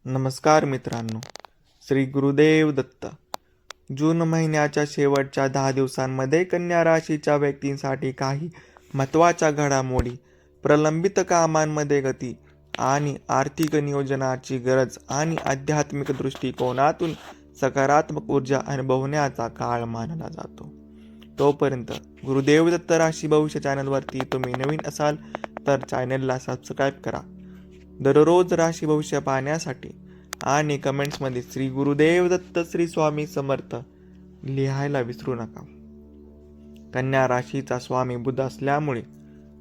नमस्कार मित्रांनो, श्री गुरुदेव दत्त. जून महिन्याच्या शेवटच्या 10 दिवसांमध्ये कन्या राशीच्या व्यक्तींसाठी काही महत्त्वाच्या घडामोडी, प्रलंबित कामांमध्ये गती आणि आर्थिक नियोजनाची गरज आणि आध्यात्मिक दृष्टिकोनातून सकारात्मक ऊर्जा अनुभवण्याचा काळ मानला जातो. तोपर्यंत गुरुदेव दत्त राशी भविष्य चॅनलवरती तुम्ही नवीन असाल तर चॅनलला सबस्क्राईब करा. दररोज राशी भविष्य पाहण्यासाठी आणि कमेंट्समध्ये श्री गुरुदेव दत्त, श्री स्वामी समर्थ लिहायला विसरू नका. कन्या राशीचा स्वामी बुध असल्यामुळे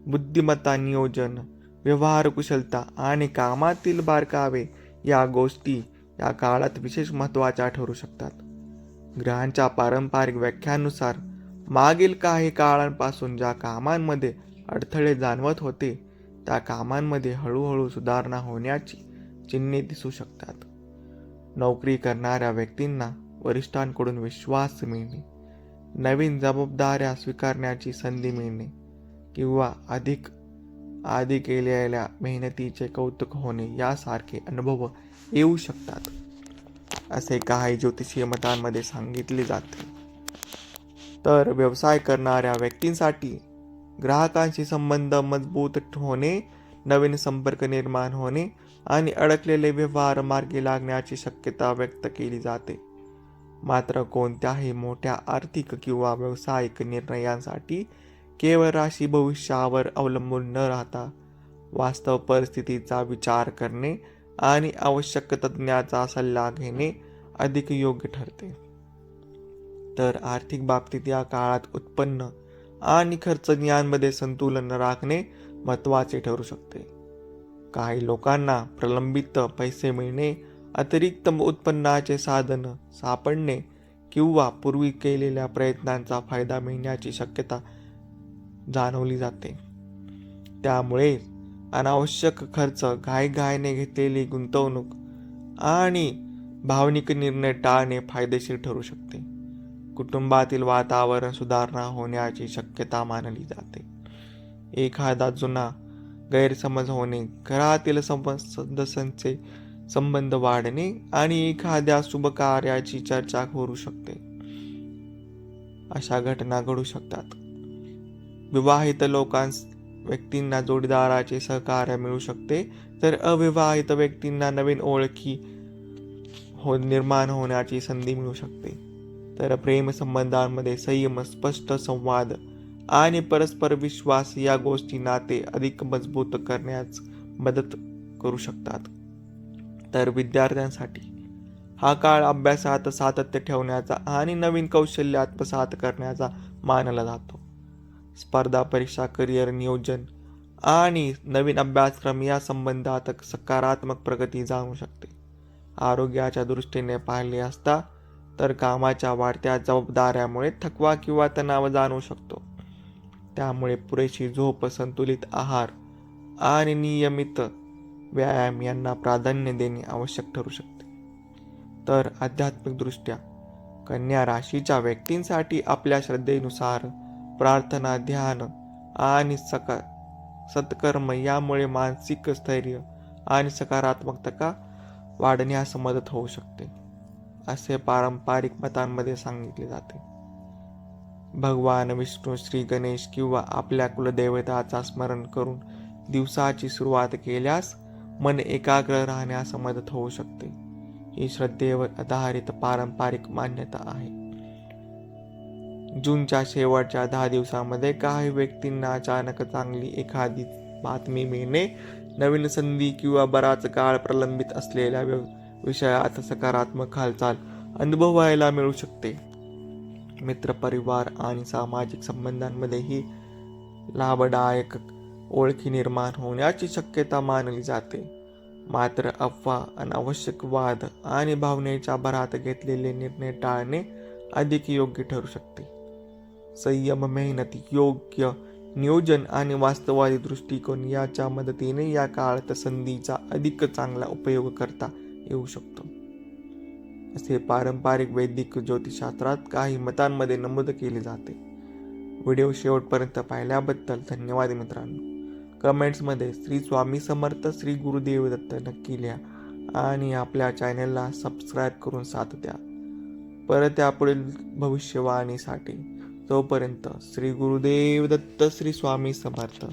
बुद्धिमत्ता, नियोजन, व्यवहार कुशलता आणि कामातील बारकावे या गोष्टी या काळात विशेष महत्त्वाच्या ठरू शकतात. ग्रहांच्या पारंपरिक व्याख्यानुसार मागील काही काळांपासून ज्या कामांमध्ये अडथळे जाणवत होते त्या कामांमध्ये हळूहळू सुधारणा होण्याची चिन्हे दिसू शकतात. नोकरी करणाऱ्या व्यक्तींना वरिष्ठांकडून विश्वास मिळणे, नवीन जबाबदाऱ्या स्वीकारण्याची संधी मिळणे किंवा आधी केलेल्या मेहनतीचे कौतुक होणे यासारखे अनुभव येऊ शकतात, असे काही ज्योतिषीय मतांमध्ये सांगितले जाते. तर व्यवसाय करणाऱ्या व्यक्तींसाठी ग्राहकांशी संबंध मजबूत होणे, नवीन संपर्क निर्माण होणे आणि अडकलेले व्यवहार मार्गी लागण्याची शक्यता व्यक्त केली जाते. मात्र कोणत्याही मोठ्या आर्थिक किंवा व्यावसायिक निर्णयांसाठी केवळ राशी भविष्यावर अवलंबून न राहता वास्तव परिस्थितीचा विचार करणे आणि आवश्यक तज्ज्ञाचा सल्ला घेणे अधिक योग्य ठरते. तर आर्थिक बाबतीत या काळात उत्पन्न आणि खर्च यांमध्ये संतुलन राखणे महत्त्वाचे ठरू शकते. काही लोकांना प्रलंबित पैसे मिळणे, अतिरिक्त उत्पन्नाचे साधन सापडणे किंवा पूर्वी केलेल्या प्रयत्नांचा फायदा मिळण्याची शक्यता जाणवली जाते. त्यामुळे अनावश्यक खर्च, घाईघाईने घेतलेली गुंतवणूक आणि भावनिक निर्णय टाळणे फायदेशीर ठरू शकते. कुटुंबातील वातावरण सुधारणा होण्याची शक्यता मानली जाते. एखादा जुना गैरसमज होणे, घरातील सदस्यांचे संबंध वाढणे आणि एखाद्या शुभ कार्याची चर्चा करू शकते, अशा घटना घडू शकतात. विवाहित व्यक्तींना जोडीदाराचे सहकार्य मिळू शकते, तर अविवाहित व्यक्तींना नवीन ओळखी निर्माण होण्याची संधी मिळू शकते. तर प्रेम संबंधांमध्ये संयम, स्पष्ट संवाद आणि परस्पर विश्वास या गोष्टी नाते अधिक मजबूत करण्यास मदत करू शकतात. तर विद्यार्थ्यांसाठी हा काळ अभ्यासात सातत्य ठेवण्याचा आणि नवीन कौशल्य आत्मसात करण्याचा मानला जातो. स्पर्धा परीक्षा, करिअर नियोजन आणि नवीन अभ्यासक्रम या संबंधात सकारात्मक प्रगती जाणू शकते. आरोग्याच्या दृष्टीने पाहिले असता तर कामाच्या वाढत्या जबाबदाऱ्यामुळे थकवा किंवा तणाव जाणवू शकतो. त्यामुळे पुरेशी झोप, संतुलित आहार आणि नियमित व्यायाम यांना प्राधान्य देणे आवश्यक ठरू शकते. तर आध्यात्मिकदृष्ट्या कन्या राशीच्या व्यक्तींसाठी आपल्या श्रद्धेनुसार प्रार्थना, ध्यान आणि सत्कर्म यामुळे मानसिक स्थैर्य आणि सकारात्मकता वाढण्यास मदत होऊ शकते, असे पारंपरिक मतांमध्ये सांगितले जाते. भगवान विष्णू, श्री गणेश किंवा आपल्या कुलदेवताचा स्मरण करून दिवसाची सुरुवात केल्यास मन एकाग्र राहण्यास मदत होऊ शकते. ही श्रद्धेवर आधारित पारंपरिक मान्यता आहे. जूनच्या शेवटच्या 10 दिवसांमध्ये काही व्यक्तींना अचानक चांगली एखादी बातमी मिळणे, नवीन संधी किंवा बराच काळ प्रलंबित असलेल्या विषयात सकारात्मक हालचाल अनुभवायला मिळू शकते. मित्रपरिवार आणि सामाजिक संबंधांमध्येही लाभदायक ओळखी निर्माण होण्याची शक्यता मानली जाते. मात्र अफवा, अनावश्यक वाद आणि भावनेच्या भरात घेतलेले निर्णय टाळणे अधिक योग्य ठरू शकते. संयम, मेहनत, योग्य नियोजन आणि वास्तववादी दृष्टिकोन याच्या मदतीने या काळात संधीचा अधिक चांगला उपयोग करता येऊ शकतो, असे पारंपरिक वैदिक ज्योतिषशास्त्रात काही मतांमध्ये नमूद केले जाते. व्हिडिओ शेवटपर्यंत पाहिल्याबद्दल धन्यवाद मित्रांनो. कमेंट्समध्ये श्री स्वामी समर्थ, श्री गुरुदेव दत्त नक्की लिहा आणि आपल्या चॅनेलला सबस्क्राईब करून साथ द्या. परत यापुढील भविष्यवाणीसाठी तोपर्यंत श्री गुरुदेव दत्त, श्री स्वामी समर्थ.